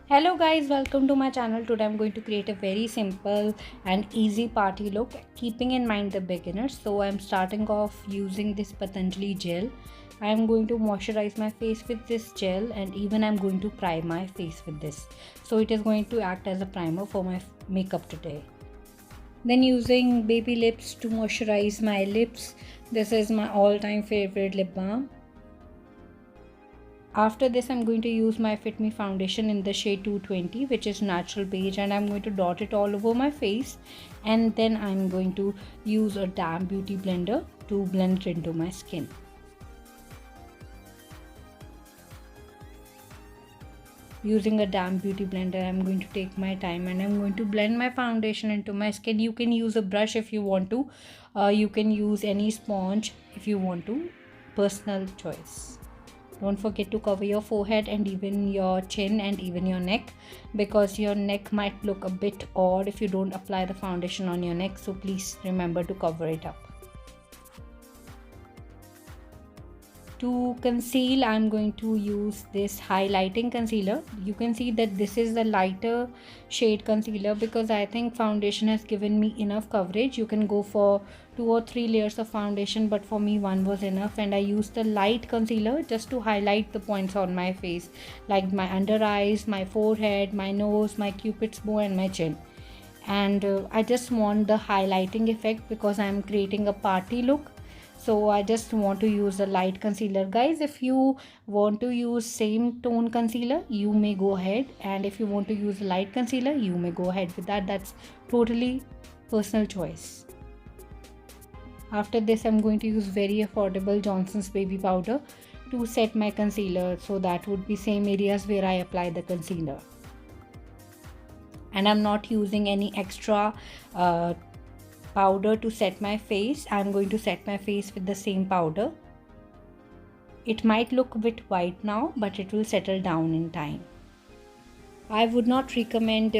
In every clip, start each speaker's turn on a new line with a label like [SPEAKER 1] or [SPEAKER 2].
[SPEAKER 1] Hello guys, welcome to my channel. Today I'm going to create a very simple and easy party look, keeping in mind the beginners. So I'm starting off using this Patanjali gel. I'm going to moisturize my face with this gel, and even I'm going to prime my face with this. So it is going to act as a primer for my makeup today. Then using baby lips to moisturize my lips. This is my all-time favorite lip balm. After this, I'm going to use my Fit Me foundation in the shade 220, which is natural beige, and I'm going to dot it all over my face, and then I'm going to use a damp beauty blender to blend it into my skin. Using a damp beauty blender, I'm going to take my time and I'm going to blend my foundation into my skin. You can use a brush if you want to, you can use any sponge if you want to, personal choice. Don't forget to cover your forehead and even your chin and even your neck, because your neck might look a bit odd if you don't apply the foundation on your neck. So please remember to cover it up. To conceal, I'm going to use this highlighting concealer. You can see that this is the lighter shade concealer because I think foundation has given me enough coverage. You can go for 2 or 3 layers of foundation, but for me one was enough, and I used the light concealer just to highlight the points on my face, like my under eyes, my forehead, my nose, my cupid's bow and my chin. And I just want the highlighting effect because I'm creating a party look. So I just want to use a light concealer. Guys, if you want to use same tone concealer, you may go ahead, and if you want to use light concealer, you may go ahead with that. That's totally personal choice. After this, I'm going to use very affordable Johnson's baby powder to set my concealer, so that would be same areas where I apply the concealer. And I'm not using any extra powder to set my face. I'm going to set my face with the same powder. It might look a bit white now, but it will settle down in time. I would not recommend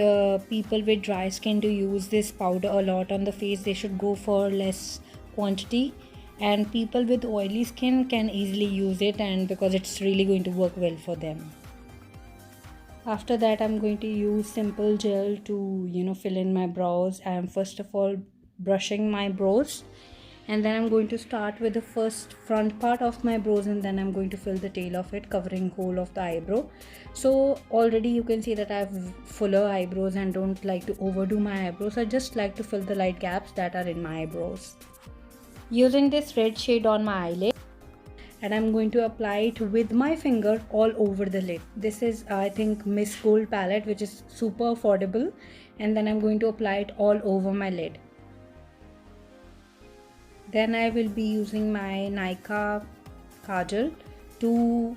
[SPEAKER 1] people with dry skin to use this powder a lot on the face. They should go for less quantity, and people with oily skin can easily use it, and because it's really going to work well for them. After that, I'm going to use simple gel to fill in my brows. I am first of all brushing my brows, and then I'm going to start with the first front part of my brows, and then I'm going to fill the tail of it, covering whole of the eyebrow. So already you can see that I have fuller eyebrows and don't like to overdo my eyebrows. I just like to fill the light gaps that are in my eyebrows. Using this red shade on my eyelid, and I'm going to apply it with my finger all over the lid. This is I think Miss Gold palette, which is super affordable, and then I'm going to apply it all over my lid. Then I will be using my Nykaa kajal to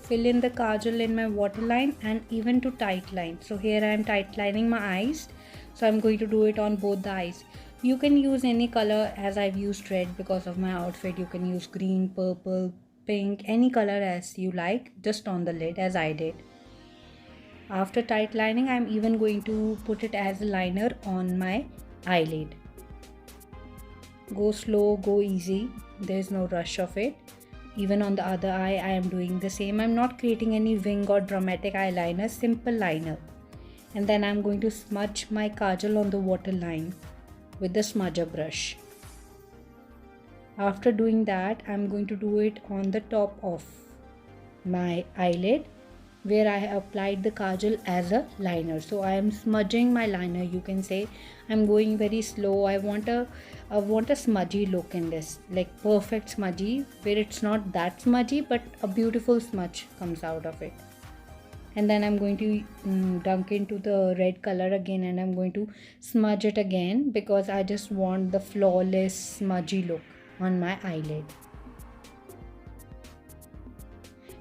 [SPEAKER 1] fill in the kajal in my waterline and even to tight line. So here I am tight lining my eyes, so I'm going to do it on both the eyes. You can use any color, as I've used red because of my outfit. You can use green, purple, pink, any color as you like, just on the lid as I did. After tight lining, I'm even going to put it as a liner on my eyelid. Go slow, go easy, there's no rush of it. Even on the other eye, I am doing the same. I'm not creating any wing or dramatic eyeliner, simple liner. And then I'm going to smudge my kajal on the waterline with the smudger brush. After doing that, I'm going to do it on the top of my eyelid where I applied the kajal as a liner. So I am smudging my liner, you can say. I'm going very slow. I want a smudgy look in this, like perfect smudgy, where it's not that smudgy but a beautiful smudge comes out of it. And then I'm going to dunk into the red color again, and I'm going to smudge it again because I just want the flawless smudgy look on my eyelid.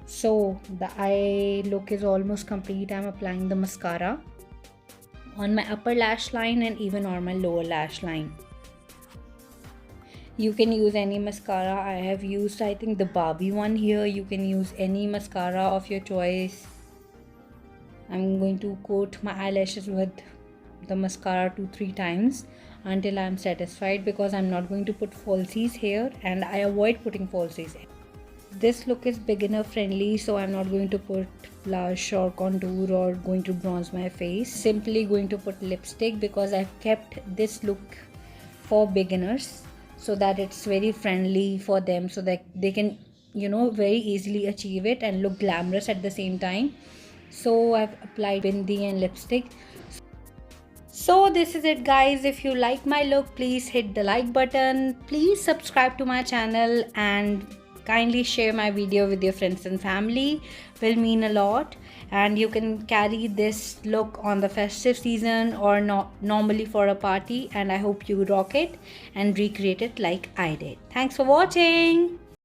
[SPEAKER 1] So the eye look is almost complete. I'm applying the mascara on my upper lash line and even on my lower lash line. You can use any mascara. I have used, I think, the Barbie one here. You can use any mascara of your choice. I'm going to coat my eyelashes with the mascara 2-3 times until I'm satisfied, because I'm not going to put falsies here and I avoid putting falsies. this look is beginner friendly, so I'm not going to put blush or contour or going to bronze my face. Simply going to put lipstick because I've kept this look for beginners so that it's very friendly for them, so that they can, you know, very easily achieve it and look glamorous at the same time. So I've applied bindi and lipstick. So this is it guys. If you like my look, please hit the like button, please subscribe to my channel, and kindly share my video with your friends and family. Will mean a lot. And you can carry this look on the festive season or not normally for a party, and I hope you rock it and recreate it like I did. Thanks for watching.